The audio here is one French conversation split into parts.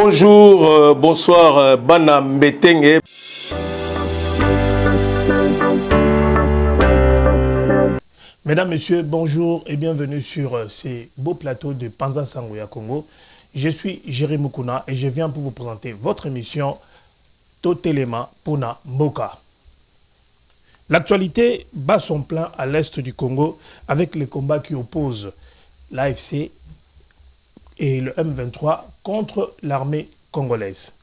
Bonjour, bonsoir, Bana Mbetenge. Mesdames, Messieurs, bonjour et bienvenue sur ces beaux plateaux de Panza Sangoya Congo. Je suis Jérémy Moukouna et je viens pour vous présenter votre émission Totelema Pona Mboka. L'actualité bat son plein à l'est du Congo avec les combats qui opposent l'AFC et le M23 contre l'armée congolaise.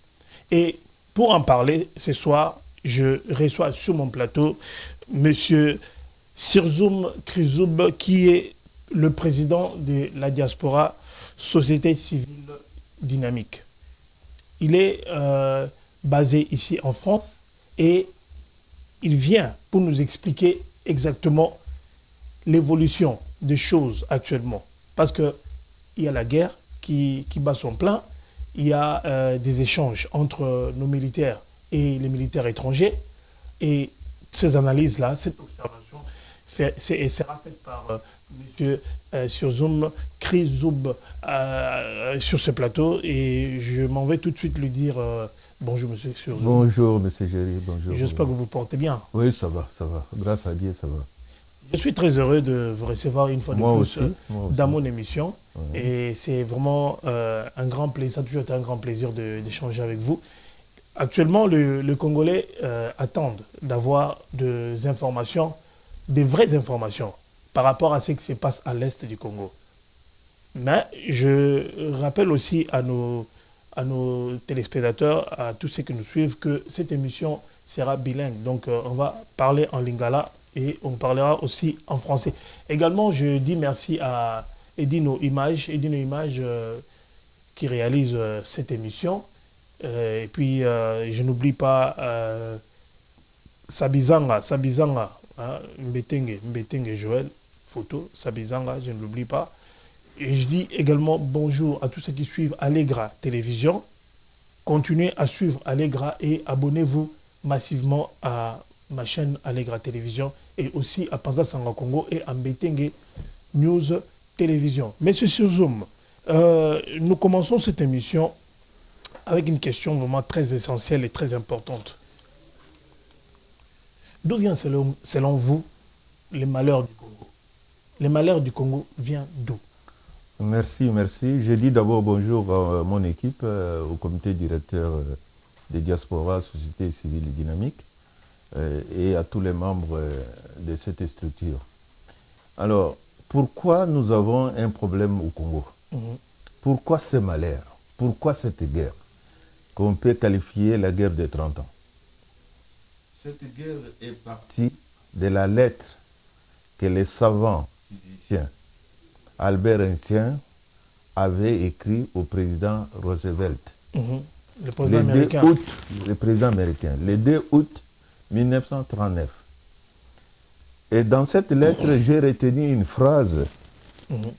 Et pour en parler ce soir, je reçois sur mon plateau Monsieur Sirzoum Krizoub, qui est le président de la diaspora Société Civile Dynamique. Il est basé ici en France et il vient pour nous expliquer exactement l'évolution des choses actuellement. Parce qu'il y a la guerre qui bat son plein, il y a des échanges entre nos militaires et les militaires étrangers. Et ces analyses-là, cette observation, sera faite par M. Sirzoum Krizoub sur ce plateau. Et je m'en vais tout de suite lui dire bonjour, M. Sirzoum. Bonjour, M. Géry, bonjour. J'espère que vous vous portez bien. Oui, ça va, ça va. Grâce à Dieu, ça va. Je suis très heureux de vous recevoir une fois de plus dans mon émission. Oui. Et c'est vraiment un grand plaisir, ça a toujours été un grand plaisir d'échanger avec vous. Actuellement, les Congolais attendent d'avoir des informations, des vraies informations par rapport à ce qui se passe à l'est du Congo. Mais je rappelle aussi à nos téléspectateurs, à tous ceux qui nous suivent, que cette émission sera bilingue. Donc on va parler en lingala et on parlera aussi en français. Également, je dis merci à Edino Images qui réalise cette émission. Et puis, je n'oublie pas Sabizanga, hein, Mbetenge Joël, photo, Sabizanga, je ne l'oublie pas. Et je dis également bonjour à tous ceux qui suivent Allegra Télévision. Continuez à suivre Allegra et abonnez-vous massivement à ma chaîne Allegra Télévision et aussi à Panza Sangoya Congo et à Mbetenge News Télévision. Monsieur Sirzoum, nous commençons cette émission avec une question vraiment très essentielle et très importante. D'où vient selon vous les malheurs du Congo? Les malheurs du Congo viennent d'où? Merci. Je dis d'abord bonjour à mon équipe, au comité directeur des diasporas Société Civile Dynamique et à tous les membres de cette structure. Alors, pourquoi nous avons un problème au Congo? Pourquoi ce malheur? Pourquoi cette guerre qu'on peut qualifier la guerre de 30 ans? Cette guerre est partie de la lettre que les savants physiciens Albert Einstein avait écrit au président Roosevelt. Le président américain. Le président américain, le 2 août 1939. Et dans cette lettre, j'ai retenu une phrase.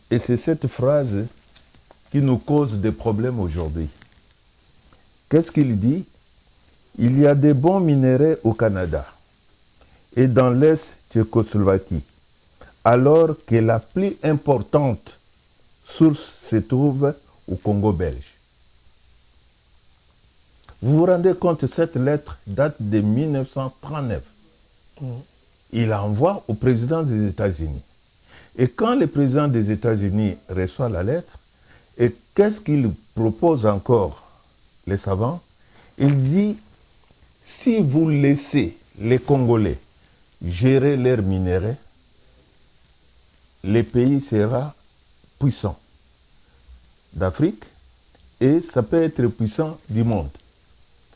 Et c'est cette phrase qui nous cause des problèmes aujourd'hui. Qu'est-ce qu'il dit? Il y a des bons minéraux au Canada et dans l'Est Tchécoslovaquie, alors que la plus importante source se trouve au Congo belge. Vous vous rendez compte, cette lettre date de 1939. Il envoie au président des États-Unis. Et quand le président des États-Unis reçoit la lettre, et qu'est-ce qu'il propose encore, les savants? Il dit, si vous laissez les Congolais gérer leurs minéraux, le pays sera puissant d'Afrique et ça peut être puissant du monde.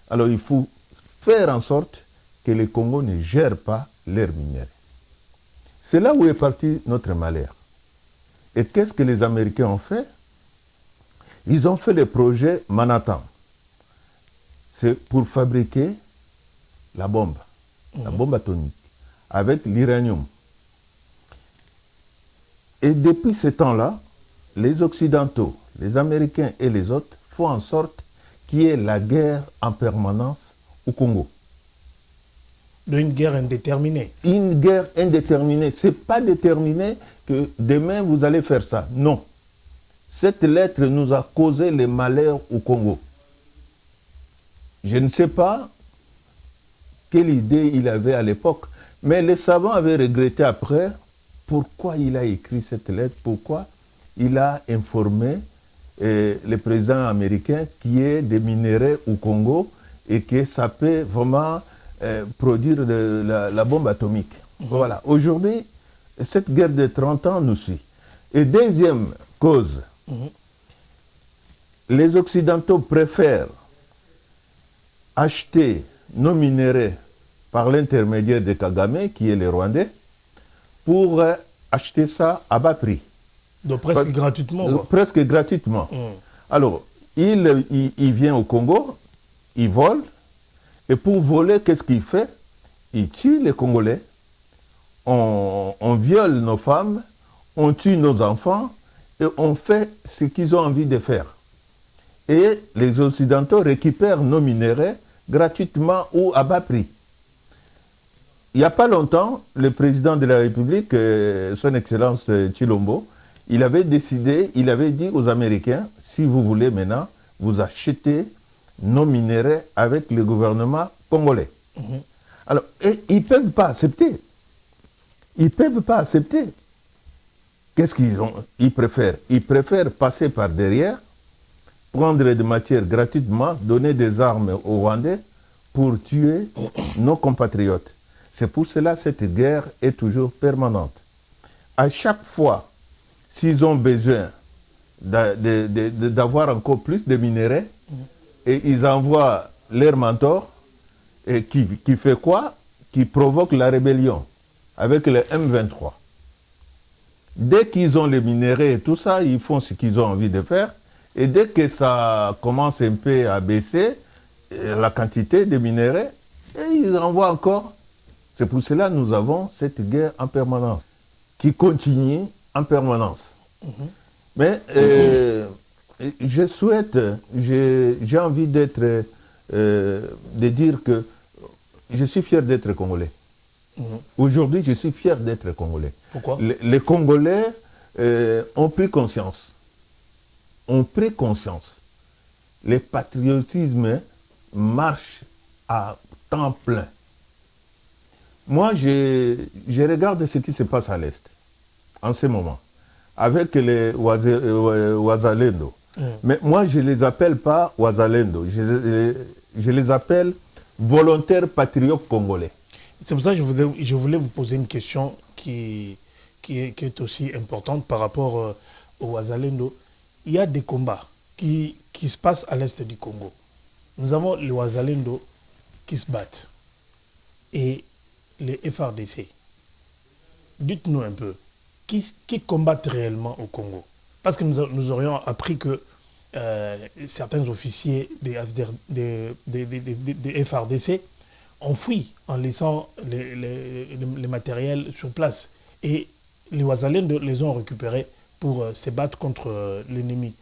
Alors il faut faire en sorte que le Congo ne gère pas leurs minéraux. C'est là où est parti notre malheur. Et qu'est-ce que les Américains ont fait? Ils ont fait le projet Manhattan. C'est pour fabriquer la bombe atomique, avec l'uranium. Et depuis ce temps-là, les Occidentaux, les Américains et les autres font en sorte qu'il y ait la guerre en permanence au Congo. Une guerre indéterminée. Une guerre indéterminée. Ce n'est pas déterminé que demain vous allez faire ça. Non. Cette lettre nous a causé le malheur au Congo. Je ne sais pas quelle idée il avait à l'époque, mais les savants avaient regretté après pourquoi il a écrit cette lettre, pourquoi il a informé le président américain qu'il y ait des minéraux au Congo et que ça peut vraiment produire la bombe atomique. Voilà. Aujourd'hui, cette guerre de 30 ans nous suit. Et deuxième cause, les Occidentaux préfèrent acheter nos minéraux par l'intermédiaire de Kagame, qui est le Rwandais, pour acheter ça à bas prix. Donc presque gratuitement. Quoi. Presque gratuitement. Alors, il vient au Congo, il vole, et pour voler, qu'est-ce qu'il fait? Il tue les Congolais, on viole nos femmes, on tue nos enfants, et on fait ce qu'ils ont envie de faire. Et les Occidentaux récupèrent nos minéraux gratuitement ou à bas prix. Il n'y a pas longtemps, le président de la République, son Excellence Tshilombo, il avait décidé, il avait dit aux Américains, si vous voulez maintenant, vous achetez nos minéraux avec le gouvernement congolais. Alors, ils ne peuvent pas accepter. Ils ne peuvent pas accepter. Qu'est-ce qu'ils ont? Ils préfèrent passer par derrière, prendre des matières gratuitement, donner des armes aux Rwandais pour tuer nos compatriotes. C'est pour cela que cette guerre est toujours permanente. À chaque fois, s'ils ont besoin d'avoir encore plus de minéraux, et ils envoient leur mentor, et qui fait quoi? Qui provoque la rébellion avec le M23. Dès qu'ils ont les minéraux et tout ça, ils font ce qu'ils ont envie de faire. Et dès que ça commence un peu à baisser, la quantité de minéraux, et ils envoient encore. C'est pour cela que nous avons cette guerre en permanence, qui continue en permanence. Mais je souhaite, j'ai envie de dire que je suis fier d'être Congolais. Aujourd'hui, je suis fier d'être Congolais. Pourquoi? Les Congolais ont pris conscience. Le patriotisme marche à temps plein. Moi, je regarde ce qui se passe à l'Est, en ce moment, avec les Wazalendo. Mais moi, je ne les appelle pas Wazalendo, je les appelle volontaires patriotes congolais. C'est pour ça que je voulais vous poser une question qui est aussi importante par rapport au Wazalendo. Il y a des combats qui se passent à l'est du Congo. Nous avons les Wazalendo qui se battent et les FRDC. Dites-nous un peu, qui combattent réellement au Congo? Parce que nous aurions appris que certains officiers des FRDC ont fui en laissant les matériels sur place. Et les Wazalendo les ont récupérés pour se battre contre l'ennemi.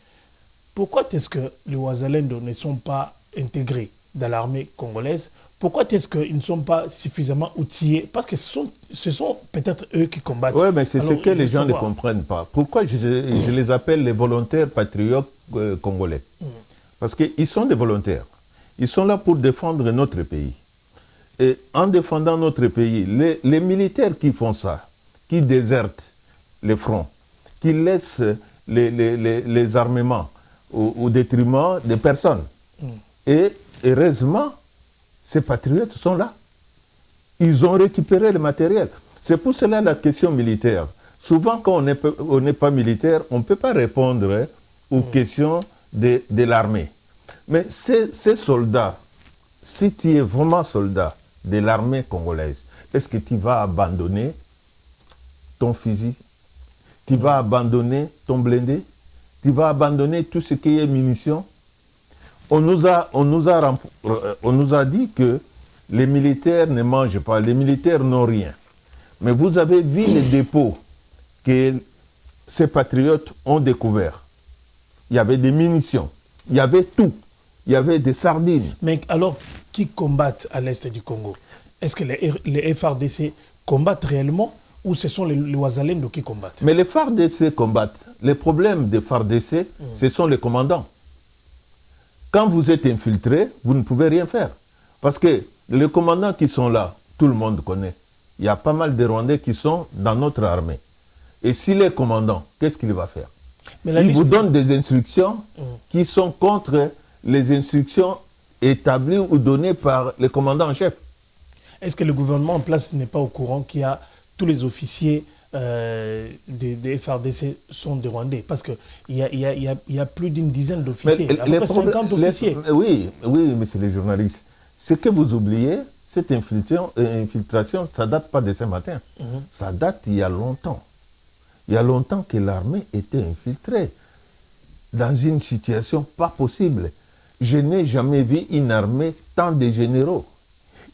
Pourquoi est-ce que les Wazalendo ne sont pas intégrés dans l'armée congolaise? Pourquoi est-ce qu'ils ne sont pas suffisamment outillés? Parce que ce sont peut-être eux qui combattent. Oui, mais c'est ce que les gens ne comprennent pas. Pourquoi je les appelle les volontaires patriotes congolais? Parce qu'ils sont des volontaires. Ils sont là pour défendre notre pays. Et en défendant notre pays, les militaires qui font ça, qui désertent les fronts, qui laissent les armements au détriment des personnes. Et heureusement, ces patriotes sont là. Ils ont récupéré le matériel. C'est pour cela la question militaire. Souvent, quand on n'est pas militaire, on ne peut pas répondre aux questions de l'armée. Mais ces soldats, si tu es vraiment soldat de l'armée congolaise, est-ce que tu vas abandonner ton fusil? Tu vas abandonner ton blindé? Tu vas abandonner tout ce qui est munitions? On nous a dit que les militaires ne mangent pas, les militaires n'ont rien. Mais vous avez vu les dépôts que ces patriotes ont découverts. Il y avait des munitions, il y avait tout. Il y avait des sardines. Mais alors, qui combattent à l'est du Congo? Est-ce que les FARDC combattent réellement ou ce sont les Wazalendo qui combattent? Mais les FARDC combattent. Les problèmes des FARDC, ce sont les commandants. quand vous êtes infiltré, vous ne pouvez rien faire. Parce que les commandants qui sont là, tout le monde connaît. Il y a pas mal de Rwandais qui sont dans notre armée. Et s'il est commandant, qu'est-ce qu'il va faire? Il vous donne des instructions qui sont contre les instructions établies ou données par les commandants en chef. Est-ce que le gouvernement en place n'est pas au courant qu'il y a tous les officiers des FRDC sont des Rwandais? Parce qu'il y a plus d'une dizaine d'officiers, à peu près 50 officiers. Oui, monsieur les journalistes. Ce que vous oubliez, cette infiltration, ça ne date pas de ce matin. Ça date il y a longtemps. Il y a longtemps que l'armée était infiltrée dans une situation pas possible. Je n'ai jamais vu une armée tant de généraux,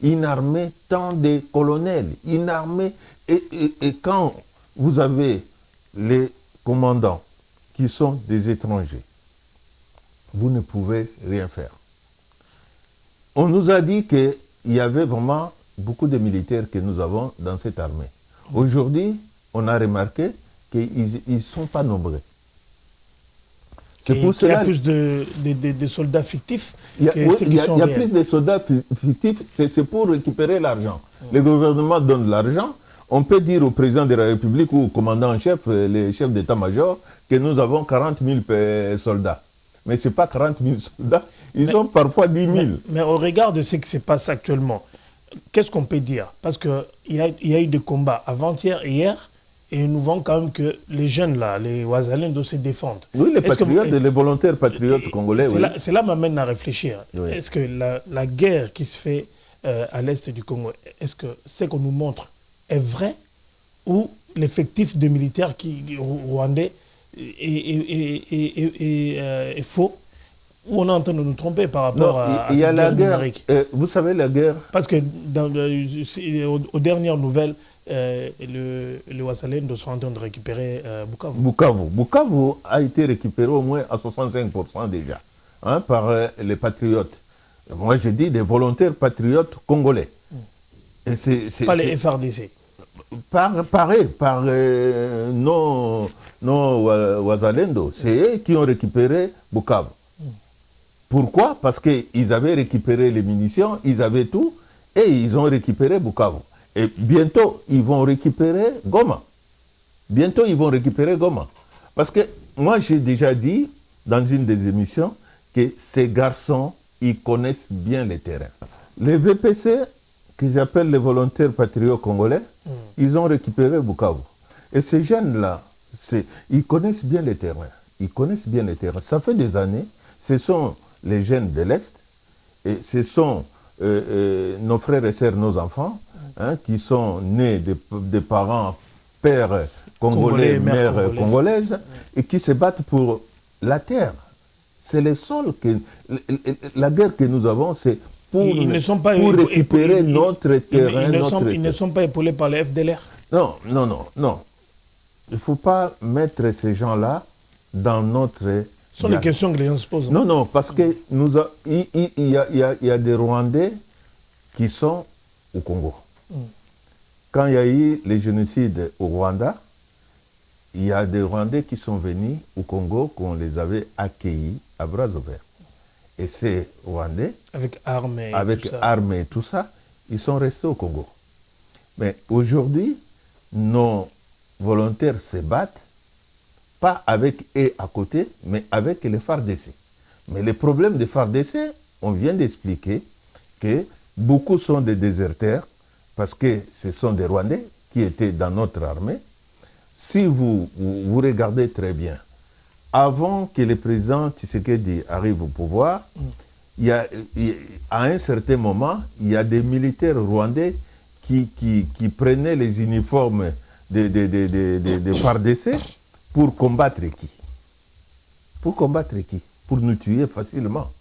une armée tant de colonels, une armée... Et quand vous avez les commandants qui sont des étrangers, vous ne pouvez rien faire. On nous a dit qu'il y avait vraiment beaucoup de militaires que nous avons dans cette armée. Aujourd'hui, on a remarqué qu'ils ne sont pas nombreux. Il y a plus de soldats fictifs Il y a plus de soldats fictifs, c'est pour récupérer l'argent. Le gouvernement donne l'argent. On peut dire au président de la République ou au commandant en chef, les chefs d'état-major, que nous avons 40 000 soldats. Mais ce n'est pas 40 000 soldats, ils ont parfois 10 000. Mais au regard de ce qui se passe actuellement, qu'est-ce qu'on peut dire? Parce qu'il y a eu des combats avant-hier et hier, et nous voyons quand même que les jeunes là, les Wazalendo se défendent. Oui, les patriotes, les volontaires patriotes congolais. Cela m'amène à réfléchir. Oui. Est-ce que la guerre qui se fait à l'est du Congo, est-ce que ce qu'on nous montre est vrai ou l'effectif de militaires rwandais est faux? Ou on est en train de nous tromper par rapport à il y a cette la guerre numérique? Vous savez, la guerre... Parce que aux dernières nouvelles, les Wazalendo sont en train de récupérer Bukavu. Bukavu a été récupéré au moins à 65% déjà par les patriotes. Moi, je dis des volontaires patriotes congolais. Pas les FRDC. Pareil, par nos Wazalendo. C'est eux qui ont récupéré Bukavu. Pourquoi? Parce qu'ils avaient récupéré les munitions, ils avaient tout, et ils ont récupéré Bukavu. Et bientôt, ils vont récupérer Goma. Parce que moi, j'ai déjà dit dans une des émissions que ces garçons, ils connaissent bien les terrains. Les VPC, que j'appelle les volontaires patriotes congolais, ils ont récupéré Bukavu. Et ces jeunes-là, ils connaissent bien les terrains. Ça fait des années, ce sont les jeunes de l'Est, et ce sont nos frères et sœurs, nos enfants, qui sont nés de parents, pères congolais, mères congolaises, et qui se battent pour la terre. C'est le sol que... La guerre que nous avons, c'est pour récupérer notre terrain. Ils ne sont pas épaulés par les FDLR? Non. Il ne faut pas mettre ces gens-là dans notre... Ce sont les questions que les gens se posent. Non, parce que il y a des Rwandais qui sont au Congo. Quand il y a eu les génocides au Rwanda, il y a des Rwandais qui sont venus au Congo, qu'on les avait accueillis à bras ouverts. Et ces Rwandais, avec armes et tout ça, ils sont restés au Congo. Mais aujourd'hui, nos volontaires se battent, pas avec eux à côté, mais avec les FARDC. Mais le problème des FARDC, on vient d'expliquer que beaucoup sont des déserteurs, parce que ce sont des Rwandais qui étaient dans notre armée. Si vous regardez très bien, avant que le président Tshisekedi arrive au pouvoir, à un certain moment, il y a des militaires rwandais qui prenaient les uniformes des FARDC pour combattre qui? Pour nous tuer facilement.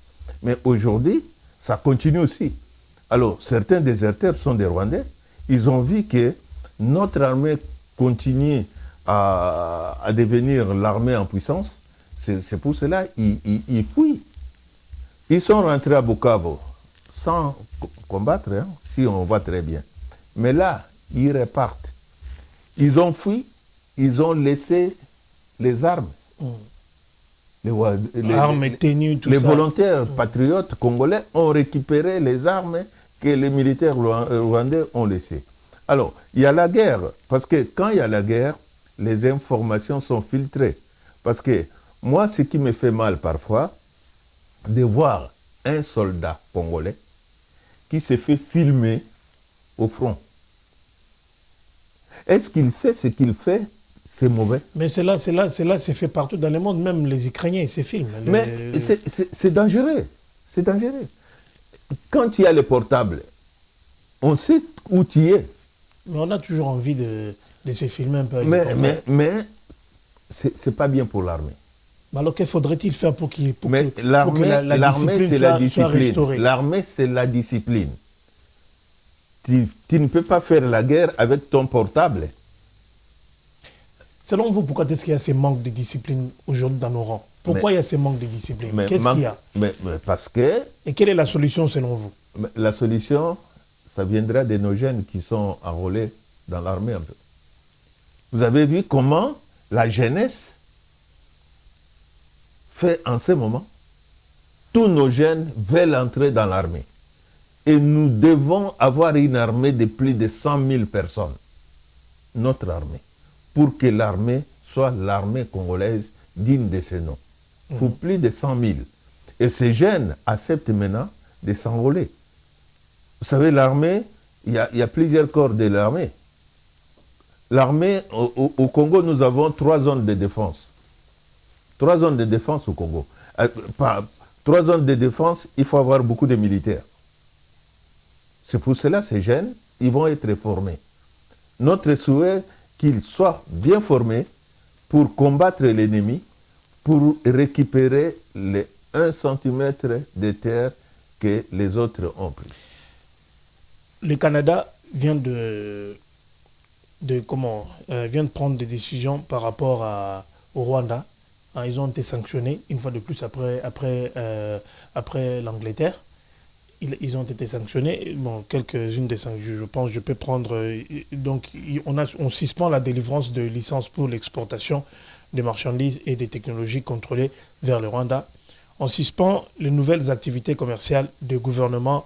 Mais aujourd'hui, ça continue aussi. Alors, certains déserteurs sont des Rwandais. Ils ont vu que notre armée continue à devenir l'armée en puissance. C'est pour cela qu'ils fuient. Ils sont rentrés à Bukavu sans combattre, si on voit très bien. Mais là, ils repartent. Ils ont fui, ils ont laissé les armes. armes, tenues, tout les ça. volontaires patriotes congolais ont récupéré les armes que les militaires rwandais ont laissées. Alors, il y a la guerre, parce que quand il y a la guerre, les informations sont filtrées. Parce que moi, ce qui me fait mal parfois, de voir un soldat congolais qui se fait filmer au front. Est-ce qu'il sait ce qu'il fait? C'est mauvais. Mais c'est fait partout dans le monde, même les Ukrainiens, ces films. Mais c'est dangereux. C'est dangereux. Quand tu as le portable, on sait où tu es. Mais on a toujours envie de se filmer un peu. Mais c'est pas bien pour l'armée. Alors que faudrait-il faire pour que l'armée, discipline soit restaurée? L'armée, c'est la discipline. Tu ne peux pas faire la guerre avec ton portable. Selon vous, pourquoi est-ce qu'il y a ces manques de discipline aujourd'hui dans nos rangs? Pourquoi il y a ces manques de discipline? Qu'est-ce qu'il y a? Parce que... Et quelle est la solution selon vous? La solution, ça viendra de nos jeunes qui sont enrôlés dans l'armée un peu. Vous avez vu comment la jeunesse fait en ce moment? Tous nos jeunes veulent entrer dans l'armée. Et nous devons avoir une armée de plus de 100 000 personnes. Notre armée. Pour que l'armée soit l'armée congolaise digne de ce nom. Il faut plus de 100 000. Et ces jeunes acceptent maintenant de s'enrôler. Vous savez, l'armée, il y a plusieurs corps de l'armée. L'armée, au Congo, nous avons 3 zones de défense. 3 zones de défense au Congo. 3 zones de défense, il faut avoir beaucoup de militaires. C'est pour cela que ces jeunes, ils vont être formés. Notre souhait, qu'ils soient bien formés pour combattre l'ennemi, pour récupérer les 1 cm de terre que les autres ont pris. Le Canada vient de prendre des décisions par rapport au Rwanda. Ils ont été sanctionnés une fois de plus après l'Angleterre. Ils ont été sanctionnés. Bon, quelques-unes des sanctions, je pense, je peux prendre. Donc, on suspend la délivrance de licences pour l'exportation des marchandises et des technologies contrôlées vers le Rwanda. On suspend les nouvelles activités commerciales de gouvernement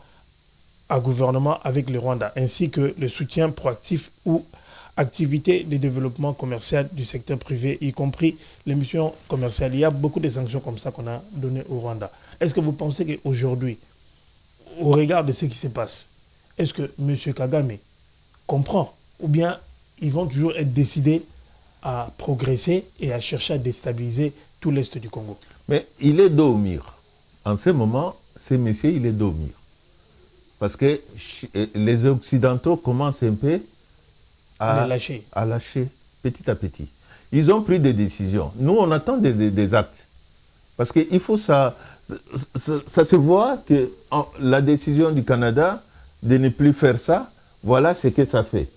à gouvernement avec le Rwanda, ainsi que le soutien proactif ou activités de développement commercial du secteur privé, y compris les missions commerciales. Il y a beaucoup de sanctions comme ça qu'on a données au Rwanda. Est-ce que vous pensez qu'aujourd'hui, au regard de ce qui se passe, est-ce que M. Kagame comprend, ou bien ils vont toujours être décidés à progresser et à chercher à déstabiliser tout l'Est du Congo? Mais il est dos au mur. En ce moment, ce monsieur, il est dos au mur. Parce que les Occidentaux commencent un peu à lâcher petit à petit. Ils ont pris des décisions. Nous, on attend des actes. Parce qu'il faut ça se voit que la décision du Canada de ne plus faire ça, voilà ce que ça fait.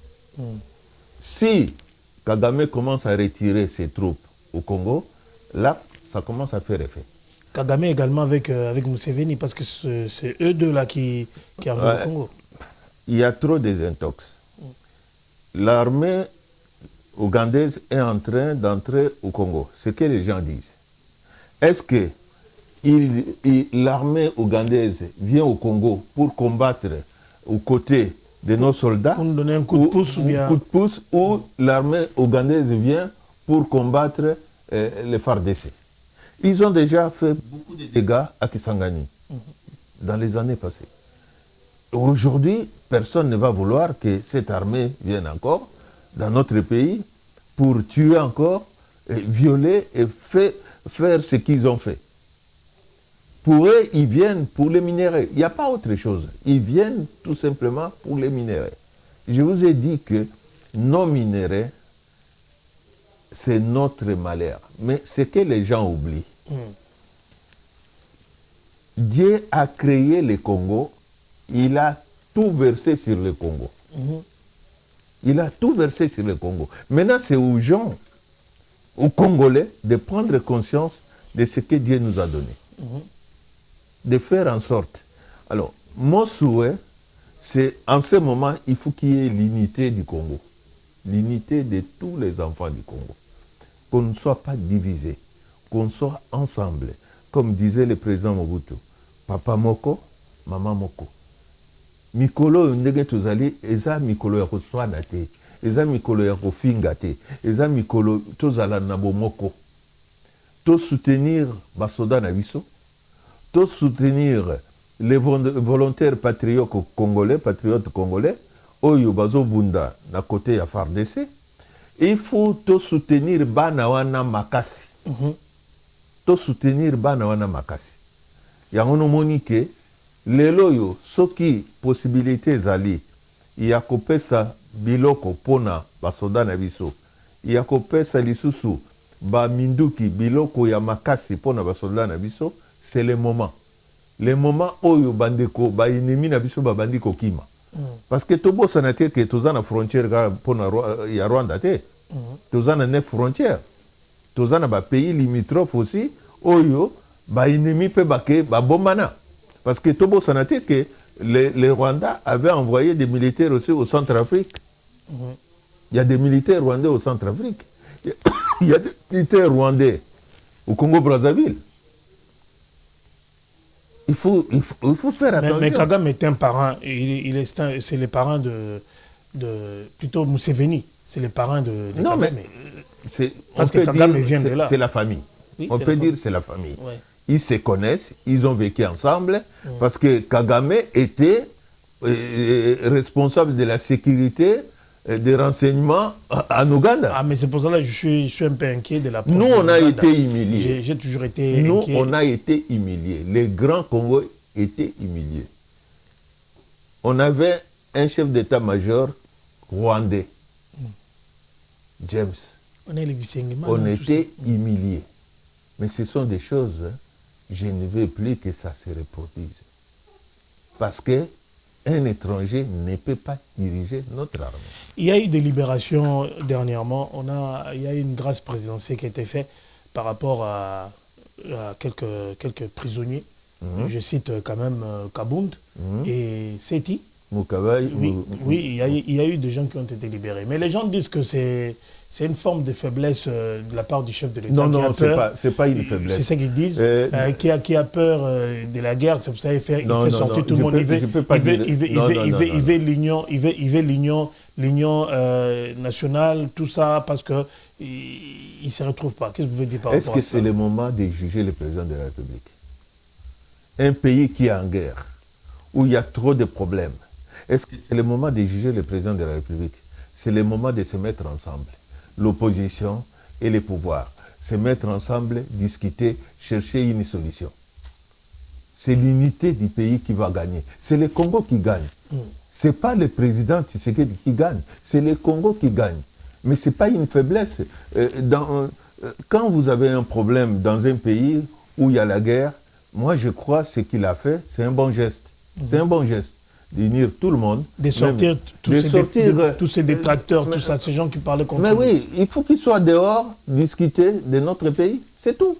Si Kagame commence à retirer ses troupes au Congo, là, ça commence à faire effet. Kagame également avec Museveni, parce que c'est eux deux là qui arrivent au Congo. Il y a trop de désintox. L'armée ougandaise est en train d'entrer au Congo. C'est ce que les gens disent. Est-ce que l'armée ougandaise vient au Congo pour combattre aux côtés de nos soldats? Pour nous donner un coup de pouce ou bien... coup de pouce, ou l'armée ougandaise vient pour combattre les FARDC? Ils ont déjà fait beaucoup de dégâts à Kisangani dans les années passées. Aujourd'hui, personne ne va vouloir que cette armée vienne encore dans notre pays pour tuer encore, violer et faire ce qu'ils ont fait. Pour eux, ils viennent pour les minéraux. Il n'y a pas autre chose. Ils viennent tout simplement pour les minéraux. Je vous ai dit que nos minéraux, c'est notre malheur. Mais ce que les gens oublient, Dieu a créé le Congo, il a tout versé sur le Congo. Il a tout versé sur le Congo. Maintenant, c'est aux gens, aux Congolais, de prendre conscience de ce que Dieu nous a donné. De faire en sorte. Alors, mon souhait, c'est en ce moment, il faut qu'il y ait l'unité du Congo. L'unité de tous les enfants du Congo. Qu'on ne soit pas divisés. qu'on soit ensemble. Comme disait le président Mobutu, papa moko, maman moko. Mikolo ndenge tozali, eza mikolo ya koswana te, eza mikolo ya kofinga te, eza mikolo tozala na bomoko. To soutenir basoda na biso, to soutenir les volontaires patriotes congolais, oyo bazo bunda na côté ya FARDC. Il faut to soutenir bana wana makasi. To soutenir bana wana makasi. Yango no monike lelo yo soki possibilité zali ya kopesa biloko pona basoda na biso. Ya kopesa lisusu ba minduki biloko ya makasi pona basoda na biso, c'est le moment. Le moment oyo bandeko ba ennemi na biso ba bandiko kima. Parce que tobo sanate que tozana frontière pona ya Rwanda te. Tozana 9 frontières. Tozana ba pays limitrophes aussi oyo ba ennemi pe bake ba bombana. Parce que tobo sanate que le Rwanda avait envoyé des militaires aussi au Centrafrique. Il y a des militaires rwandais au Centrafrique. Il y a des militaires rwandais au Congo-Brazzaville. Il faut faire attention. Mais Kagame est un parent, c'est le parent de plutôt Museveni, c'est le parent de non, Kagame. Parce que Kagame vient de là. C'est la famille. Oui, on peut dire c'est la famille. Ouais. Ils se connaissent, ils ont vécu ensemble, parce que Kagame était responsable de la sécurité des renseignements en Ouganda. Ah, mais c'est pour ça que je suis un peu inquiet de la Nous, on a été humiliés. J'ai toujours été Nous, inquiet. on a été humiliés. Les grands Congos étaient humiliés. On avait un chef d'état-major rwandais, James. On était humiliés. Mais ce sont des choses, je ne veux plus que ça se reproduise. Parce que un étranger ne peut pas diriger notre armée. Il y a eu des libérations dernièrement. Il y a eu une grâce présidentielle qui a été faite par rapport à quelques prisonniers. Je cite quand même Kabund et Seti. Mukabai, oui, il y a eu des gens qui ont été libérés. Mais les gens disent que c'est une forme de faiblesse de la part du chef de l'État. Non, c'est pas une faiblesse. C'est ça qu'ils disent. Qui a peur de la guerre, c'est pour ça qu'il fait sortir tout le monde. Il veut l'union nationale, tout ça, parce qu'il ne se retrouve pas. Qu'est-ce que vous voulez dire par rapport à ça? Est-ce que c'est le moment de juger le président de la République? Un pays qui est en guerre, où il y a trop de problèmes, est-ce que c'est le moment de juger le président de la République? C'est le moment de se mettre ensemble. L'opposition et les pouvoirs. Se mettre ensemble, discuter, chercher une solution. C'est l'unité du pays qui va gagner. C'est le Congo qui gagne. Ce n'est pas le président Tshisekedi qui gagne. C'est le Congo qui gagne. Mais ce n'est pas une faiblesse. Quand vous avez un problème dans un pays où il y a la guerre, moi je crois que ce qu'il a fait, c'est un bon geste. C'est un bon geste. D'unir tout le monde. De sortir tous ces détracteurs, tout ça, ces gens qui parlaient contre nous. Mais oui, il faut qu'ils soient dehors, discuter de notre pays, c'est tout.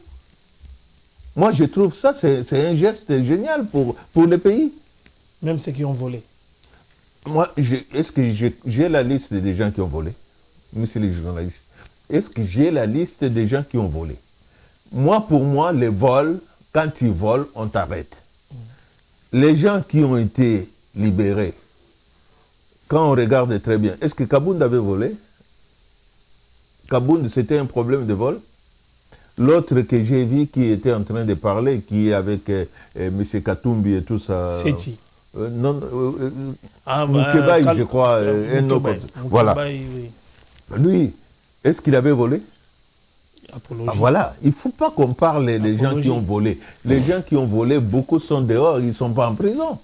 Moi, je trouve ça, c'est un geste génial pour le pays. Même ceux qui ont volé. Moi, est-ce que j'ai la liste des gens qui ont volé? Monsieur les journalistes, est-ce que j'ai la liste des gens qui ont volé? Moi, pour moi, les vols, quand ils volent, on t'arrête. Les gens qui ont été libérés, quand on regarde très bien, est-ce que Kabund avait volé? Kabund, c'était un problème de vol. L'autre que j'ai vu qui était en train de parler, qui est avec M. Katumbi et tout ça. Seti. Non, Mukebai, je crois, un autre. Voilà. Oui. Lui, est-ce qu'il avait volé? Apologie. Voilà, il ne faut pas qu'on parle des gens qui ont volé. Les gens qui ont volé, beaucoup sont dehors, ils ne sont pas en prison.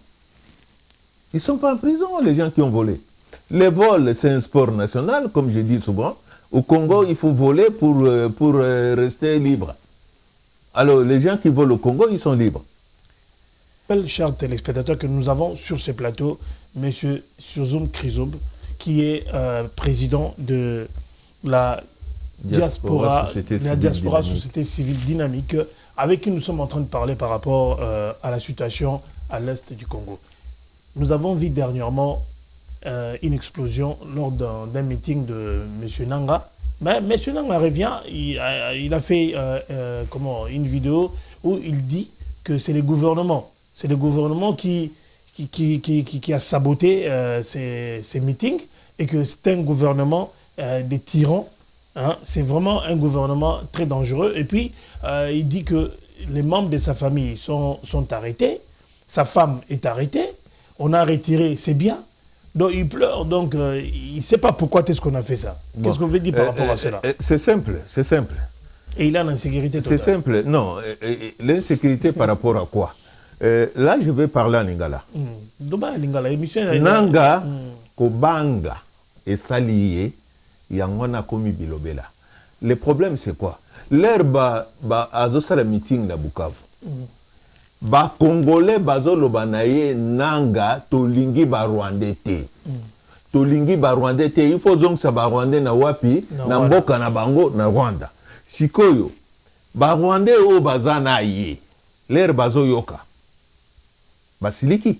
Ils ne sont pas en prison, les gens qui ont volé. Les vols, c'est un sport national, comme je dis souvent. Au Congo, il faut voler pour rester libre. Alors, les gens qui volent au Congo, ils sont libres. Chers téléspectateurs, que nous avons sur ce plateau, M. Suzum Chrysobe, qui est président de la diaspora société civile dynamique, avec qui nous sommes en train de parler par rapport à la situation à l'est du Congo. Nous avons vu dernièrement une explosion lors d'un meeting de M. Nanga. Mais M. Nanga revient, il a fait une vidéo où il dit que c'est le gouvernement. C'est le gouvernement qui a saboté ces meetings et que c'est un gouvernement des tyrans. Hein. C'est vraiment un gouvernement très dangereux. Et puis, il dit que les membres de sa famille sont arrêtés. Sa femme est arrêtée. On a retiré ses biens. Donc, il pleure. Donc, il ne sait pas pourquoi est-ce qu'on a fait ça. Bon. Qu'est-ce qu'on veut dire par rapport à cela? C'est simple, c'est simple. Et il a l'insécurité totale. C'est simple. Non, l'insécurité par rapport à quoi? Là, je vais parler en lingala. Nanga, kobanga et salié, yangona komi bilobela. Le problème, c'est quoi? L'herbe, azosala meeting na Bukavu. Ba Congolais, bazoloba naye nanga, tolingi ba Rwandais te. Tolingi ba Rwandais te. Il faut donc ça ba Rwandais na wapi, na mboka na bango, na Rwanda. Sikoyo, ba Rwandais o bazana ye. L'herbe bazo yoka. Basiliki.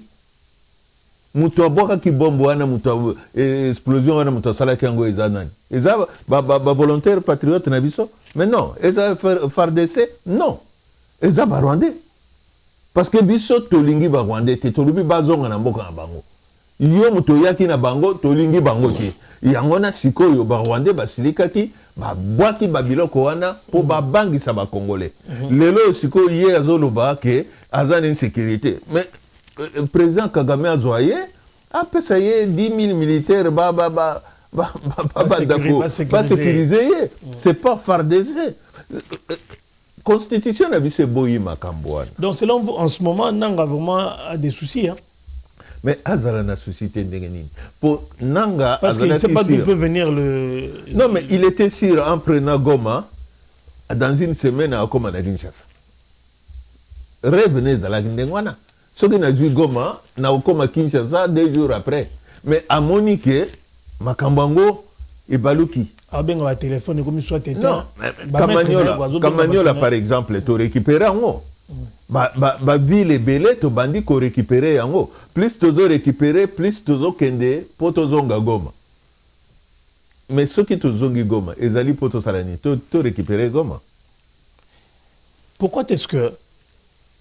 Mutu aboka ki bombo wana mutu explosion wana mutu sala kiango ezanani. Eza ba volontaire patriote na biso. Mais non, eza FARDC non. Eza ba Rwandais. Parce que biso tolingi ba Rwandais te tolubi bazonga na mboka na bango. Yo mutu yaki na bango tolingi bango te. Yango na sikoyo ba Rwandais basilikaki ba bwaki ba biloko wana po ba bangisa ba Congolais. Lelo sikoyo ye azoloba ke azana insécurité. Mais président Kagame a zoyé, après ça y est, 10 000 militaires, sécuriser. C'est pas FARDC. Constitution a vu ce boyi Makambouane. Donc selon vous, en ce moment, Nanga vraiment a des soucis. Hein? Mais Azara n'a suscité Ndengenine. Pour Nanga, parce qu'il ne sait pas d'où peut venir le. Non, mais il était sûr en prenant Goma, dans une semaine à Okoma na Kinshasa. Revenez à la Ndengwana. Ce qui n'a vu Goma, n'a Okoma Kinshasa 2 jours après. Mais à Monique, Makambango et Baluki. Ah ben, on va téléphoner comme soit non, Kamagnola, par exemple, tu récupères en haut. Ba ville et belé, tu bandit qu'on récupère en haut. Plus tu as récupéré, plus tu as kende, pour tu as Goma. Mais ceux qui tu as Goma, ils allaient pour tu salani, tu récupères Goma. Pourquoi est-ce que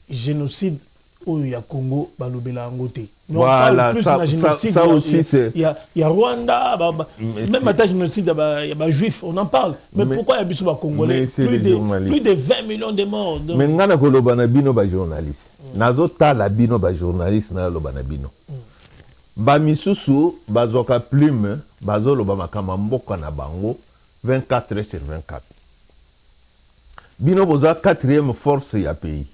génocide au Congo, balobela angoté. Voilà, ça aussi c'est. Il y a Rwanda, même à génocide, il y a juifs, on en parle. Mais pourquoi il y a des Congolais plus de 20 millions de morts. Mais on a kolobana bino ba journaliste. Nazo tala bino ba journaliste na lobana bino. Ba misusu bazoka plume, bazoloba makama mboka na bango 24/24. Bino boza 4e force ya pays.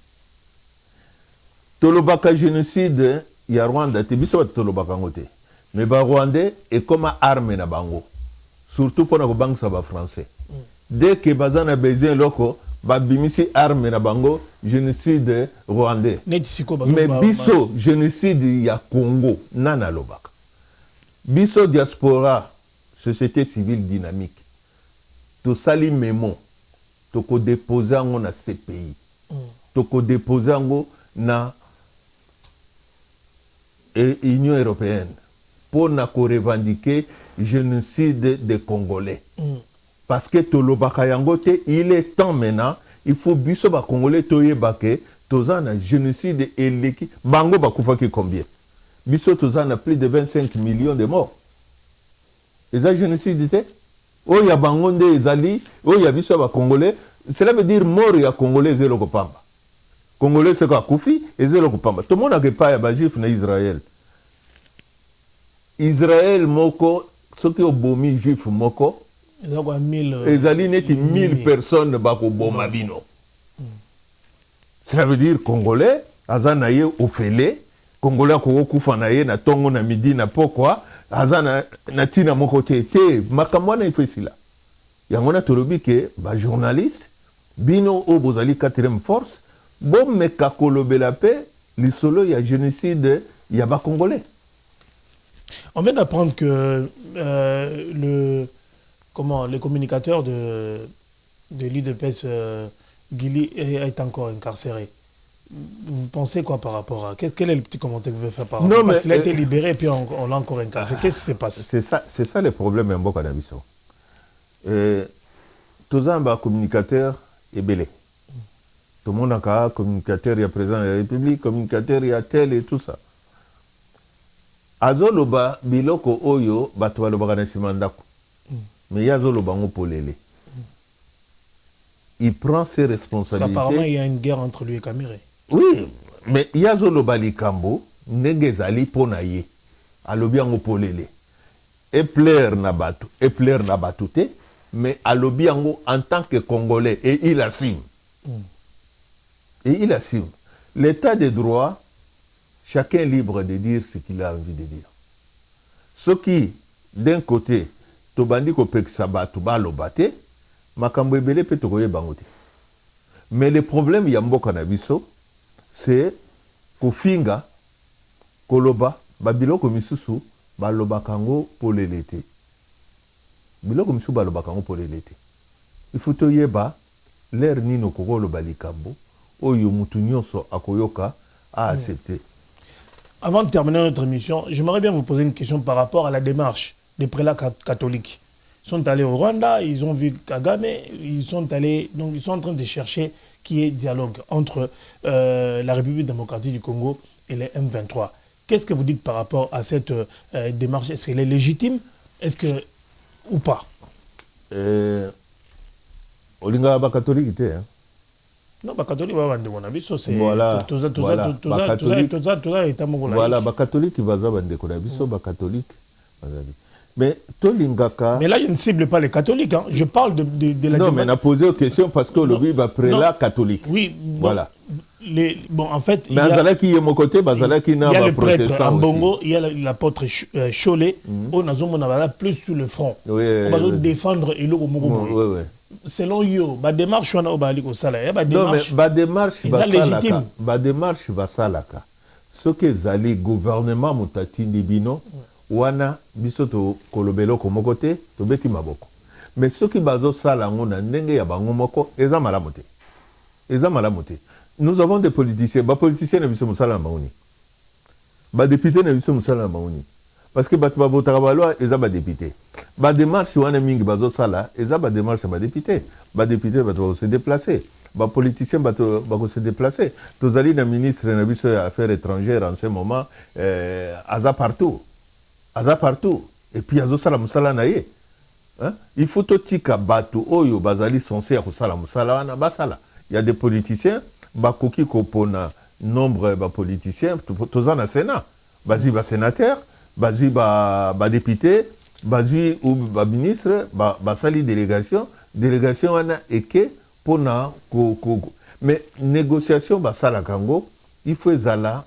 Tolobaka génocide, il y a Rwanda, tu sais Tolobaka ngote. Mais ba Rwandais est comme arme na bango. Surtout pour nos banques français. Dès que bazan a besoin loko, ba bimisi arme na bango, génocide rwandais. Mais biso génocide ya Congo nana lobaka. Biso diaspora, société civile dynamique. To sali memo, to ko déposer ngo na CPI. To ko déposer ngo na et Union européenne pour revendiquer le génocide des Congolais. Parce que Tolobaka Yangote, il est temps maintenant, il faut biso ba Congolais toyebake, tozana génocide et l'équipe. Bango bakufaki combien? Biso tozana plus de 25 millions de morts. Et ça génocide était? Oh ya bangonde ezali, oh ya biso ba Congolais, cela veut dire mort ya Congolais zelo kopamba. Congolais c'est quoi Koufi et zéro Kupamba. Tout le monde n'a pas de juif en Israël. Israël moko, ceux qui ont bomi juif moko, ils ont 1000 personnes bako bomabino. Cela veut dire Congolais, azanaye ofele, Congolais ko kufa naye na tongo na midi na pokwa, azana na tina moko te makamwana ifesila. Yangona tolobi ke ba journaliste bino o bozali 4e force. Bon, mais Kakolobela paix, l'isolo, il y a génocide, il y a pas Congolais. On vient d'apprendre que le communicateur de l'UDPS, Guili, est encore incarcéré. Vous pensez quoi par rapport à... Quel est le petit commentaire que vous voulez faire par rapport Non, Parce mais, qu'il a été libéré et puis on l'a encore incassé. Qu'est-ce qui se passe? C'est ça le problème en Mboka na biso. Tous un communicateur est belé. Tout le monde a un communicateur, il y a président de la République, communicateur, il y a tel et tout ça. Azoloba biloko oyo bato baloba na sima ndako. Mais yazoloba ngo polele. Il prend ses responsabilités. Parce qu'apparemment il y a une guerre entre lui et Kamiré. Oui, mais yazoloba likambo ndenge ezali pona ye. Alobi yango polele. Et plaire na batu te, mais alobi yango en tant que Congolais et il assume. Et il assume. L'état de droit, chacun est libre de dire ce qu'il a envie de dire. Ce qui, d'un côté, tobandi ko pekisa batu ba lobate, makambo ebele pe tokoye bangote. Mais le problème ya mboka na biso, c'est kofinga, koloba, babiloko misusu, baloba kango polelete. Biloko misusu baloba kango polelete. Il faut toyeba, l'air nino kokolo balikambo, oyo mutu nyonso akoyoka a accepté. Avant de terminer notre émission, j'aimerais bien vous poser une question par rapport à la démarche des prélats catholiques. Ils sont allés au Rwanda, ils ont vu Kagame, ils sont en train de chercher qu'il y ait dialogue entre la République démocratique du Congo et les M23. Qu'est-ce que vous dites par rapport à cette démarche? Est-ce qu'elle est légitime? Est-ce que... ou pas? Olinga ba catholique te, hein? Non, les catholiques, c'est... Voilà. Voilà, les catholiques, ils vont catholique. Mais Tolingaka... Mais là, je ne cible pas les catholiques, hein. Je parle de la... Non, mais on a posé une question parce que le lui va prélat catholique. Oui, bon, voilà. Bon, en fait... Mais il y a mon côté, il y a le prêtre en Bongo, il y a l'apôtre Cholet, on a plus sur le front. Oui, on va défendre et l'eau oui. Selon yo, la démarche on a obali ko sala. Non mais la démarche va légitime. La démarche va salaka. Ce que zali gouvernement mutati bino wana bisoto kolobelo komokote to beti maboko. Mais ce qui bazo sala ngona ndenge ya bango moko eza malamote. Eza malamote. Nous avons des politiciens, ba politiciens na biso musala mauni. Ba députés na biso musala mauni. Parce que batu babota ba loi eza ba député. Ba démarche wana mingi bazo sala eza ba démarche ba député. Ba député bato se déplacer. Ba politicien bato ba se déplacer. Tozali na ministre na biso ya affaires étrangères en ce moment aza partout. Aza partout et puis azo sala musala na ye. Hein? Il faut totika bato oyo bazali censé ya sala musala wana basala. Il y a des politiciens bakoki kopona nombre ba politiciens tozana Sénat. Bazi ba sénateur bazui ba député, bazui ou ba ministre, ba sali délégation wana eke pona mais négociation ba sala kango, il faut zala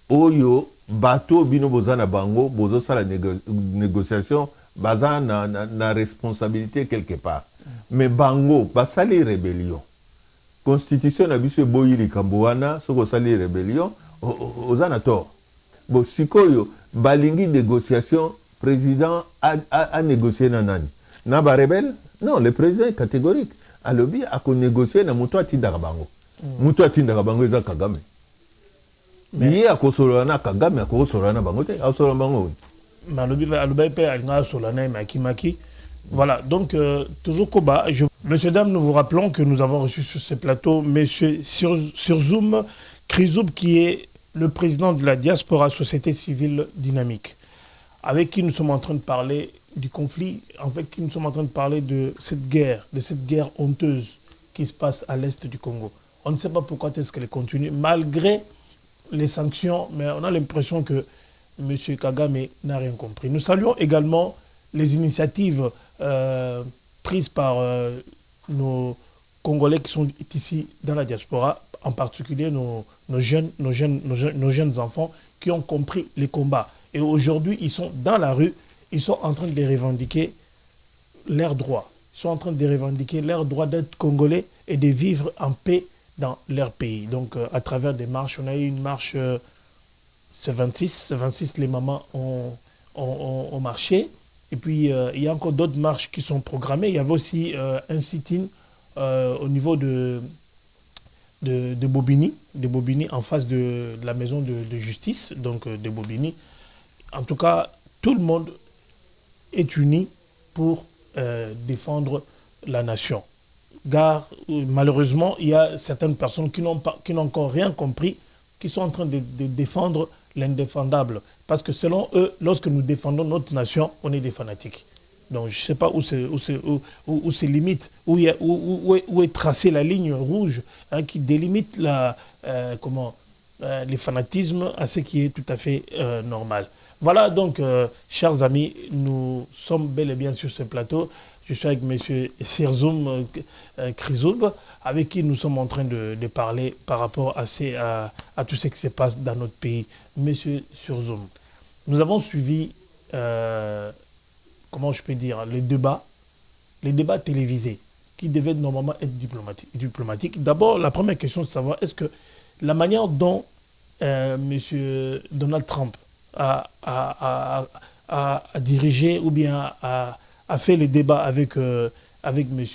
oyo bato bino bozana bango bozo sala négociation bazana na responsabilité quelque part. Mais bango ba sali rébellion. Constitution na biso boyi likambo wana soko sali rébellion ozana tort. Bon sikoyo balingi négociation, président a négocié nanani. Na ba rebelle? Non, le président est catégorique. Alobi a négocié na muto atindaka bango. Muto atindaka bango eza Kagame. Mais a kosolana Kagame a kosolana bango te, a solana bango. Alobi pe alina solana makimaki. Voilà, donc toujours Koba, Monsieur Dame, nous vous rappelons que nous avons reçu sur ce plateau Monsieur sur Zoom Krizoub qui est le président de la diaspora Société Civile Dynamique, avec qui nous sommes en train de parler du conflit, avec qui nous sommes en train de parler de cette guerre honteuse qui se passe à l'est du Congo. On ne sait pas pourquoi est-ce qu'elle continue, malgré les sanctions, mais on a l'impression que M. Kagame n'a rien compris. Nous saluons également les initiatives prises par nos Congolais qui sont ici dans la diaspora, en particulier nos jeunes enfants qui ont compris les combats. Et aujourd'hui, ils sont dans la rue, ils sont en train de revendiquer leurs droits. Ils sont en train de revendiquer leur droit d'être Congolais et de vivre en paix dans leur pays. Donc, à travers des marches, on a eu une marche, ce 26, les mamans ont marché. Et puis, il y a encore d'autres marches qui sont programmées. Il y avait aussi un sit-in au niveau de de Bobigny en face de la maison de justice, donc de Bobigny. En tout cas, tout le monde est uni pour défendre la nation. Car malheureusement, il y a certaines personnes qui n'ont encore rien compris, qui sont en train de défendre l'indéfendable. Parce que selon eux, lorsque nous défendons notre nation, on est des fanatiques. Donc je ne sais pas où c'est limite, où est tracée la ligne rouge qui délimite les fanatismes à ce qui est tout à fait normal. Voilà donc, chers amis, nous sommes bel et bien sur ce plateau. Je suis avec M. Sirzoum Krizoub, avec qui nous sommes en train de parler par rapport à tout ce qui se passe dans notre pays. M. Sirzoum, nous avons suivi, comment je peux dire, les débats télévisés, qui devaient normalement être diplomatiques. D'abord, la première question, c'est de savoir, est-ce que la manière dont M. Donald Trump a dirigé ou bien a fait le débat avec M.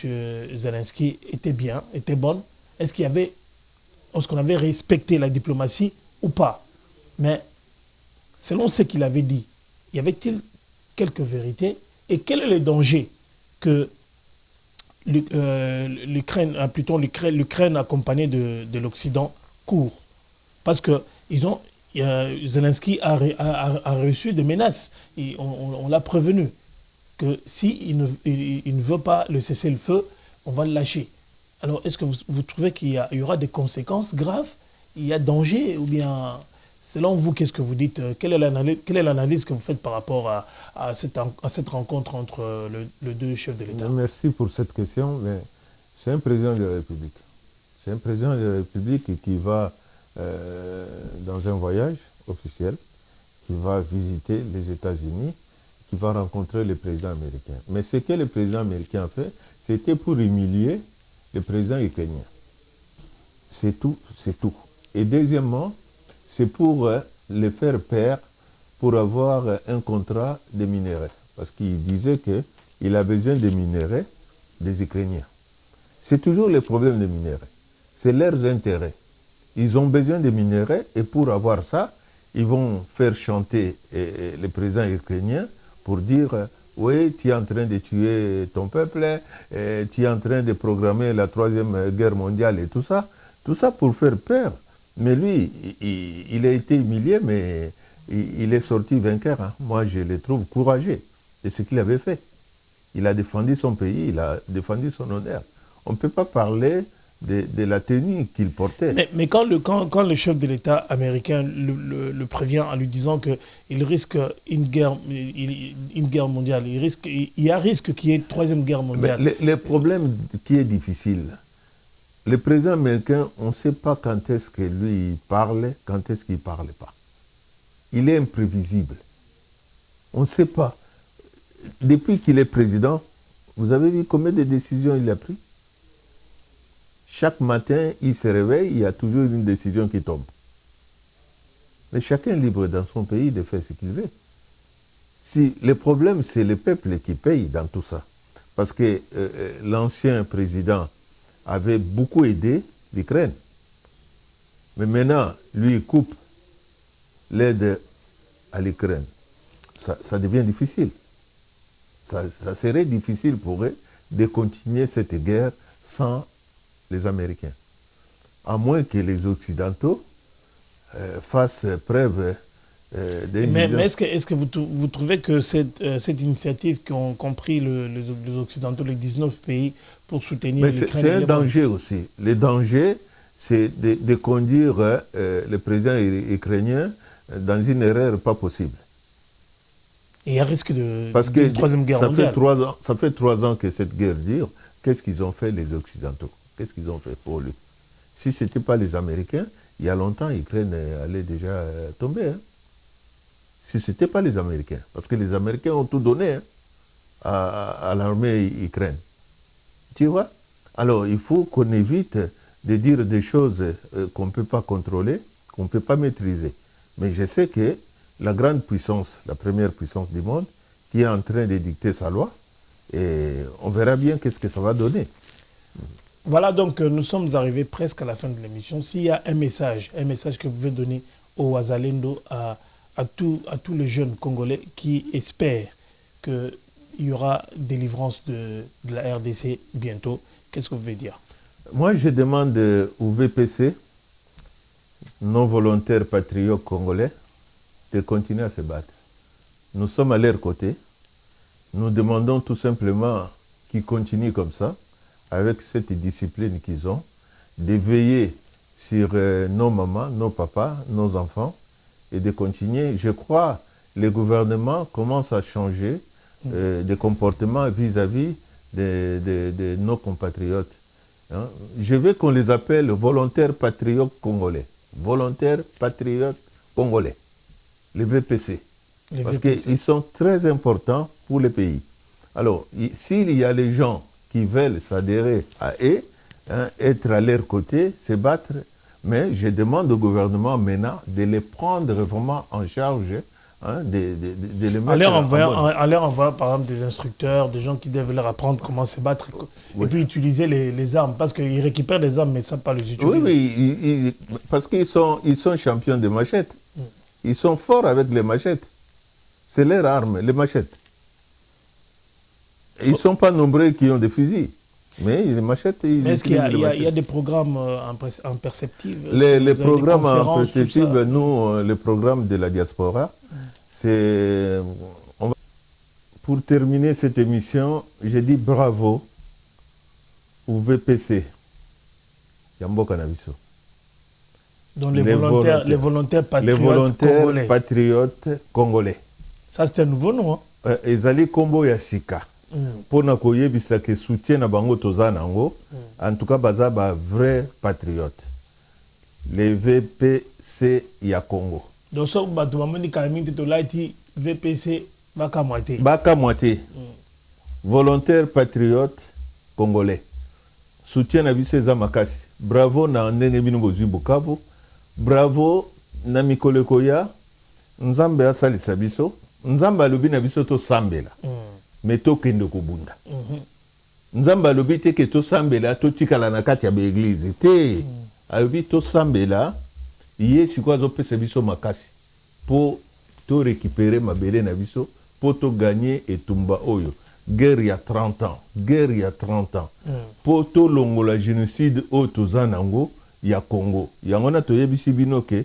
Zelensky était bien, était bonne? Est-ce qu'on avait respecté la diplomatie ou pas? Mais selon ce qu'il avait dit, y avait-il quelques vérités? Et quel est le danger que l'Ukraine accompagnée de l'Occident court? Parce que Zelensky a reçu des menaces. Et on l'a prévenu que s'il ne veut pas le cessez-le-feu, on va le lâcher. Alors, est-ce que vous trouvez qu'il y aura des conséquences graves? Il y a danger? Ou bien, selon vous, qu'est-ce que vous dites? Quelle est l'analyse que vous faites par rapport à cette rencontre entre les deux chefs de l'État? Merci pour cette question. Mais c'est un président de la République. C'est un président de la République qui va dans un voyage officiel, qui va visiter les États-Unis, qui va rencontrer le président américain. Mais ce que le président américain a fait, c'était pour humilier le président ukrainien. C'est tout, c'est tout. Et deuxièmement, c'est pour le faire perdre pour avoir un contrat de minerais. Parce qu'il disait qu'il a besoin de minerais des Ukrainiens. C'est toujours le problème des minerais. C'est leurs intérêts. Ils ont besoin de minerais et pour avoir ça, ils vont faire chanter le président ukrainien pour dire oui, tu es en train de tuer ton peuple, tu es en train de programmer la troisième guerre mondiale et tout ça pour faire peur. Mais lui, il a été humilié, mais il est sorti vainqueur. Hein. Moi, je le trouve courageux de ce qu'il avait fait. Il a défendu son pays, il a défendu son honneur. On ne peut pas parler de la tenue qu'il portait. Mais quand le chef de l'État américain le prévient en lui disant qu'il risque une guerre mondiale, il y a risque qu'il y ait une troisième guerre mondiale. Le problème qui est difficile, le président américain, on ne sait pas quand est-ce que lui il parle, quand est-ce qu'il ne parle pas. Il est imprévisible. On ne sait pas. Depuis qu'il est président, vous avez vu combien de décisions il a prises? Chaque matin, il se réveille, il y a toujours une décision qui tombe. Mais chacun est libre dans son pays de faire ce qu'il veut. Si, le problème, c'est le peuple qui paye dans tout ça. Parce que l'ancien président avait beaucoup aidé l'Ukraine. Mais maintenant, lui, il coupe l'aide à l'Ukraine. Ça devient difficile. Ça serait difficile pour eux de continuer cette guerre sans les Américains. À moins que les Occidentaux fassent preuve mais est-ce que vous trouvez que cette initiative qu'ont pris les Occidentaux, les 19 pays, pour soutenir l'Ukraine... C'est un danger aussi. Le danger, c'est de conduire le président ukrainien dans une erreur pas possible. Et il y a risque d'une troisième guerre mondiale. Ça fait 3 ans que cette guerre dure. Qu'est-ce qu'ils ont fait les Occidentaux? Qu'est-ce qu'ils ont fait pour lui? Si ce n'était pas les Américains, il y a longtemps, l'Ukraine allait déjà tomber. Hein. Si ce n'était pas les Américains. Parce que les Américains ont tout donné hein, à l'armée ukrainienne. Tu vois? Alors, il faut qu'on évite de dire des choses qu'on ne peut pas contrôler, qu'on ne peut pas maîtriser. Mais je sais que la grande puissance, la première puissance du monde, qui est en train de dicter sa loi, et on verra bien qu'est-ce que ça va donner. Voilà, donc nous sommes arrivés presque à la fin de l'émission. S'il y a un message que vous pouvez donner au Wazalendo, à tous les jeunes Congolais qui espèrent qu'il y aura délivrance de la RDC bientôt, qu'est-ce que vous pouvez dire? Moi, je demande au VPC, non volontaires patriotes congolais, de continuer à se battre. Nous sommes à leur côté. Nous demandons tout simplement qu'ils continuent comme ça, avec cette discipline qu'ils ont, de veiller sur nos mamans, nos papas, nos enfants, et de continuer. Je crois que le gouvernement commence à changer de comportement vis-à-vis de nos compatriotes. Hein? Je veux qu'on les appelle volontaires patriotes congolais. Volontaires patriotes congolais. Les VPC. Parce qu'ils sont très importants pour le pays. Alors, s'il y a les gens qui veulent s'adhérer à eux, hein, être à leur côté, se battre, mais je demande au gouvernement maintenant de les prendre vraiment en charge, hein, de les mettre en leur envoyant par exemple des instructeurs, des gens qui doivent leur apprendre comment se battre, et puis utiliser les armes, parce qu'ils récupèrent des armes mais ça ne savent pas les utiliser. Oui, parce qu'ils sont champions de machettes. Ils sont forts avec les machettes. C'est leur arme, les machettes. Ils ne sont pas nombreux qui ont des fusils. Mais les machettes... Mais est-ce qu'il y a des programmes en perspective? Les programmes en perspective, nous, le programme de la diaspora, c'est... Pour terminer cette émission, je dis bravo au VPC. Yambo Canabiso. Donc les volontaires patriotes congolais. Ça, c'est un nouveau nom. Hein? Ezali Kombo Yasika. Pour nakoyebisa que soutien na bango toza nango. En tout cas, baza ba vrai patriote. Les VPC ya Congo. Donc ça, bato bamoni kamini to laiti VPC baka moitié. Baka moitié. Volontaire patriote congolais. Soutien na biso eza makasi. Bravo na ndenge bino bozwi Bukavu. Bravo na mikolo koya. Nzambe asalisa biso. Nzambe alobi na biso to sambela. Mais to kende kobunda. Nzambe alobi te ke to sambela to tikala na kati ya ba église te. Alobi to sambela ye sikwa zo pesa biso makasi pour to récupérer mabele na biso pour to gagner etumba oyo. Guerre il y a 30 ans. Guerre il y a 30 ans. Pour to longola génocide o toza nango ya Congo. Yango na toyebisi bino ke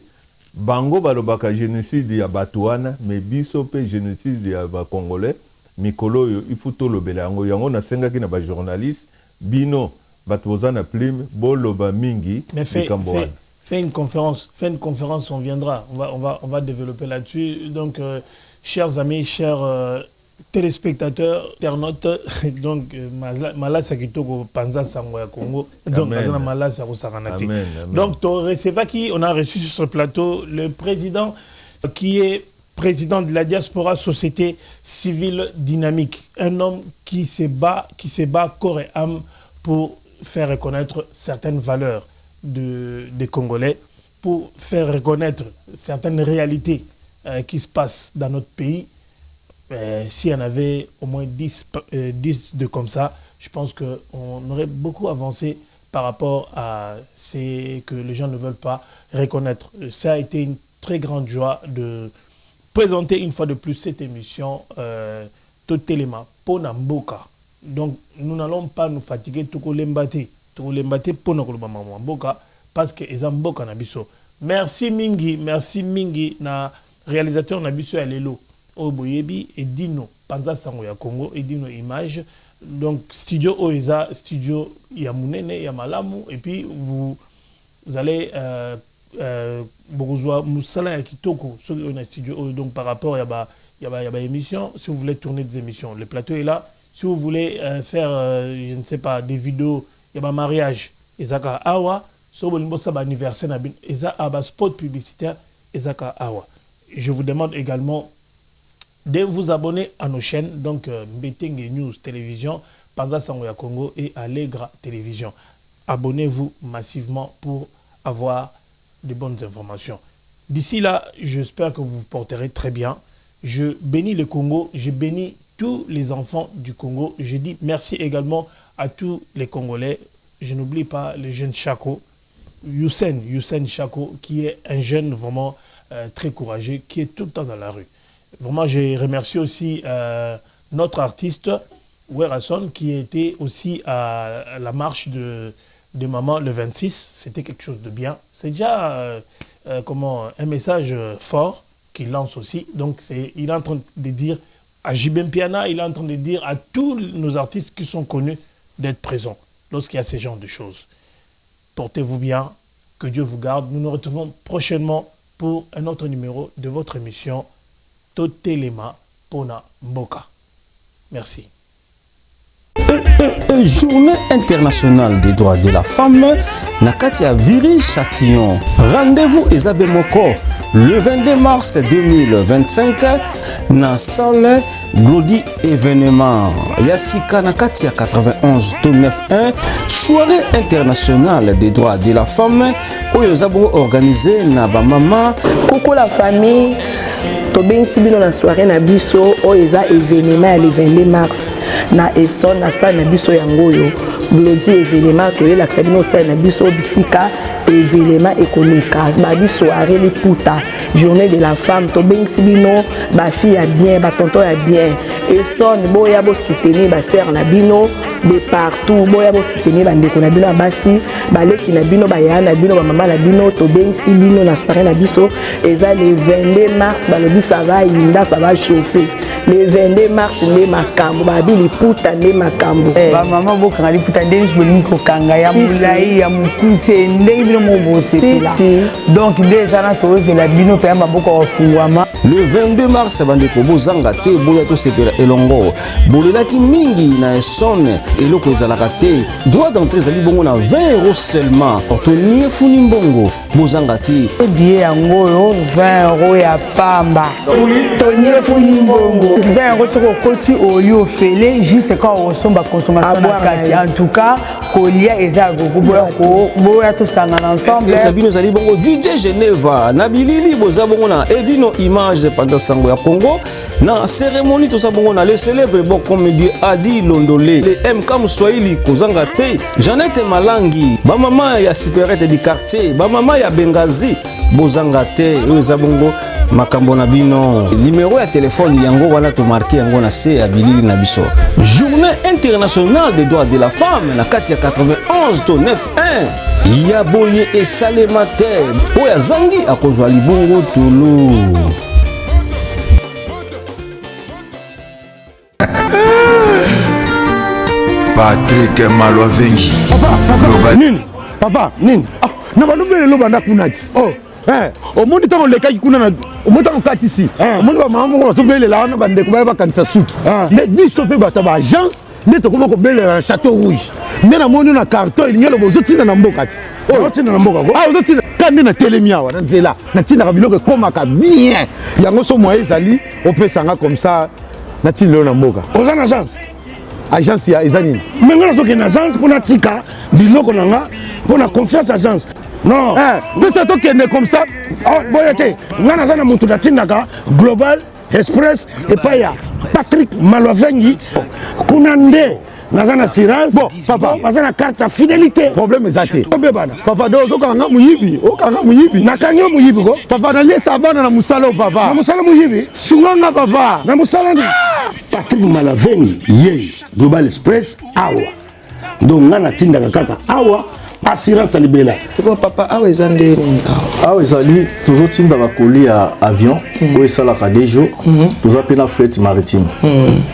bango balobaka génocide ya Batouana, mais biso pe génocide ya ba Congolais. Mikolo yo ifuto lobela yango yango na sengaki na ba journaliste bino batoza na plume boloba mingi. Mais fais une conférence, on viendra, on va développer là-dessus. Donc chers amis, chers téléspectateurs, internautes, donc Malasa Kitoko Panza Sangoya Congo, donc Malasa Rosaranati. Donc on a reçu sur ce plateau le président qui est président de la diaspora société civile dynamique, un homme qui se bat corps et âme pour faire reconnaître certaines valeurs des Congolais, pour faire reconnaître certaines réalités qui se passent dans notre pays. S'il y en avait au moins 10 de comme ça, je pense qu'on aurait beaucoup avancé par rapport à ce que les gens ne veulent pas reconnaître. Ça a été une très grande joie de présenter une fois de plus cette émission Totelema Pona Mboka. Donc nous n'allons pas nous fatiguer Tokolembate Pona Mboka parce que les Mboka Nabiso. Merci Mingi na réalisateur Nabiso Alelo Oboyebi et Dino Panza Sangoya Congo et Dino Image. Donc studio Oeza, studio Yamunene, Yamalamu et puis vous allez Bourgeois Moussala et Kitoko sur un studio. Donc par rapport à la émission, si vous voulez tourner des émissions, le plateau est là. Si vous voulez faire, je ne sais pas, des vidéos, il y a un mariage, Ezaka Awa, sur le anniversaire, il y a un spot publicitaire, Ezaka Awa. Je vous demande également de vous abonner à nos chaînes, donc Mbetenge News Télévision, Panza Sangoya Congo et Allegra Télévision. Abonnez-vous massivement pour avoir de bonnes informations. D'ici là, j'espère que vous vous porterez très bien. Je bénis le Congo, je bénis tous les enfants du Congo. Je dis merci également à tous les Congolais, je n'oublie pas le jeune Chako, Youssef Chako, qui est un jeune vraiment très courageux, qui est tout le temps dans la rue. Vraiment, je remercie aussi notre artiste, Werason, qui était aussi à la marche de Maman le 26. C'était quelque chose de bien. C'est déjà un message fort qu'il lance aussi. Donc, il est en train de dire à Jibem Piana, il est en train de dire à tous nos artistes qui sont connus d'être présents lorsqu'il y a ce genre de choses. Portez-vous bien, que Dieu vous garde. Nous nous retrouvons prochainement pour un autre numéro de votre émission Totelema Pona Mboka. Merci. Journée internationale des droits de la femme, Nakatia Viri Châtillon. Rendez-vous Esabe Moko le 22 mars 2025 na salle Glody événement. Yassika Nakatia 91 91 soirée internationale des droits de la femme Oyozabo organisé na Bamama. Coucou la famille. Tobeng sibino na soirée na biso Oyeza événement le 22 mars. Na Esson na salle na biso yangoyo Glody événement que la sabino salle na biso bisika événement économique ba soirée les puta journée de la femme to beng sibino ba fille ya bien ba tonton ya bien Esson boya bo soutenir ba sœur na bino de partout boya bo soutenir ba ndeko na bino basi ba leki na bino ba ya na bino ba mama na bino to beng sibino na soirée na biso eza le 22 mars ba le bi ça va inda ça va chauffer le 22 mars le makambo ba bi li puta le makambo ba mama bo kanga li puta ndenge bolingi ko kanga ya mulai ya mukuse ndenge bino mo bosepela donc déjà na toze la bino pe ma boko ofungwama le 22 mars bandeko bozanga te boya to sepela elongo bolelaki mingi na Esson eloko ezalaka te droit d'entrée ezali bongo na 20 € seulement ortonie funi mbongo bozanga te billet yango 20 € ya pamba tonie funi mbongo 20 € soko koti oli ofele juste quand on somba consommation na kati en tout cas kolia eza gogo boya to sangana ensemble Sabino zali bongo DJ Geneva na bilili boza bongo na Edino Image pendant sango ya Congo na cérémonie to sa bongo na le célèbre bon comédien Adi Londolé le MK Mswahili kozanga te Jeannette Malangi ba mama ya Superette du quartier ba mama ya Bengazi bozanga te oza bongo makambo na bino numéro ya téléphone yango wana to marqué yango na se ya bilili na biso journée internationale des droits de la femme na kati ya 91 to 91 ya boye esalema te oya zangi akozwa libongo tulu Patrick Malwavengi Papa nini na balobele lo banda kunati omoni tango lekaki kuna na omoni tango katisi omoni ba mama moko basobelela wana bandeko baya bakanisa suki nde biso mpe bato ba agence nde tokoma kobelela na Château Rouge nde namoni na carton elingi aloba ozotinda na mboka ti ozotinda na mboka ozotinda kande na telemi awa na nzela natindaka biloko ekomaka bien yango so moye ezali opesanga comme ça natinda lelo na mboka oza na agence ya eza nini menga nazokende na agence mpona tika biloko na nga mpona confiance agence non pesa tokende comme ça boye te nga naza na motu natindaka global express epai ya Patrick Malwavengi kuna nde naza na assurance papa baza na carte ya fidélité problème eza te obebana papa do ozokanga muyibi nakangi yo muyibi ko papa naliesa bana na mosala o papa na mosala muyibi sunganga papa na mosala ni Patrick Malwavengi ye global express awa donc nga natindaka kaka awa assurance libela papa awa eza ndeni awa ezali tozotindaka koli ya avion oyo esalaka des jours toza mpe na fret maritime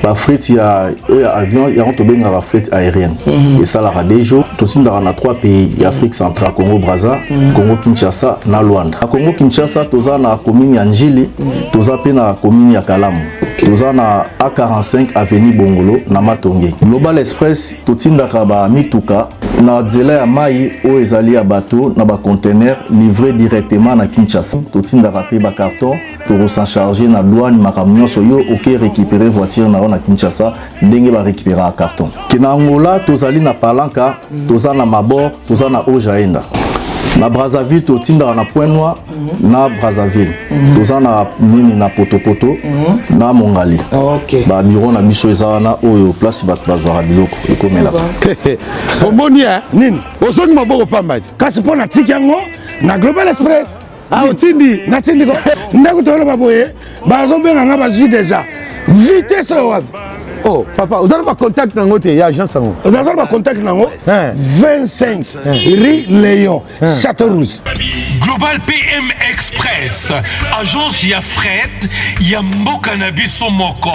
bafret ya avion yango tobengaka fret aérienne esalaka des jours totindaka na 3 pays ya Afrique centrale Congo Brazza Congo Kinshasa na Luanda na Congo Kinshasa toza na commune ya Njili toza mpe na commune ya Kalamu toza na A45 avenue Bongolo na Matonge Global Express totindaka ba mituka na nzela ya mai oyo ezali ya bateau na ba conteneur livré directement na Kinshasa totindaka pe ba carton to charger na douane makambo nyonso yo oke récupérer voiture na na Kinshasa ndenge ba récupérer carton kina Angola tozali na Palanca toza na Mabor toza na Ojaenda Na Brazzaville totinda na Point Noir na Brazzaville. Toza na nini na Potopoto na Mongali. OK. Ba miro na biso ezana oyo place bato bazwara biloko ekomela. Omoni nini? Osongi maboko pamba. Kasi pona tiki yango na Global Express. Ah otindi na tindi ko. Ndako tolo baboye bazo benga nga bazwi déjà. Vitesse wa. Oh, papa, vous avez pas contact dans votre agence en haut. Vous avez pas contact dans haut 25 Rue Léon, Château-Rouge. Global PM Express, agence ya fret, ya mboka na biso moko.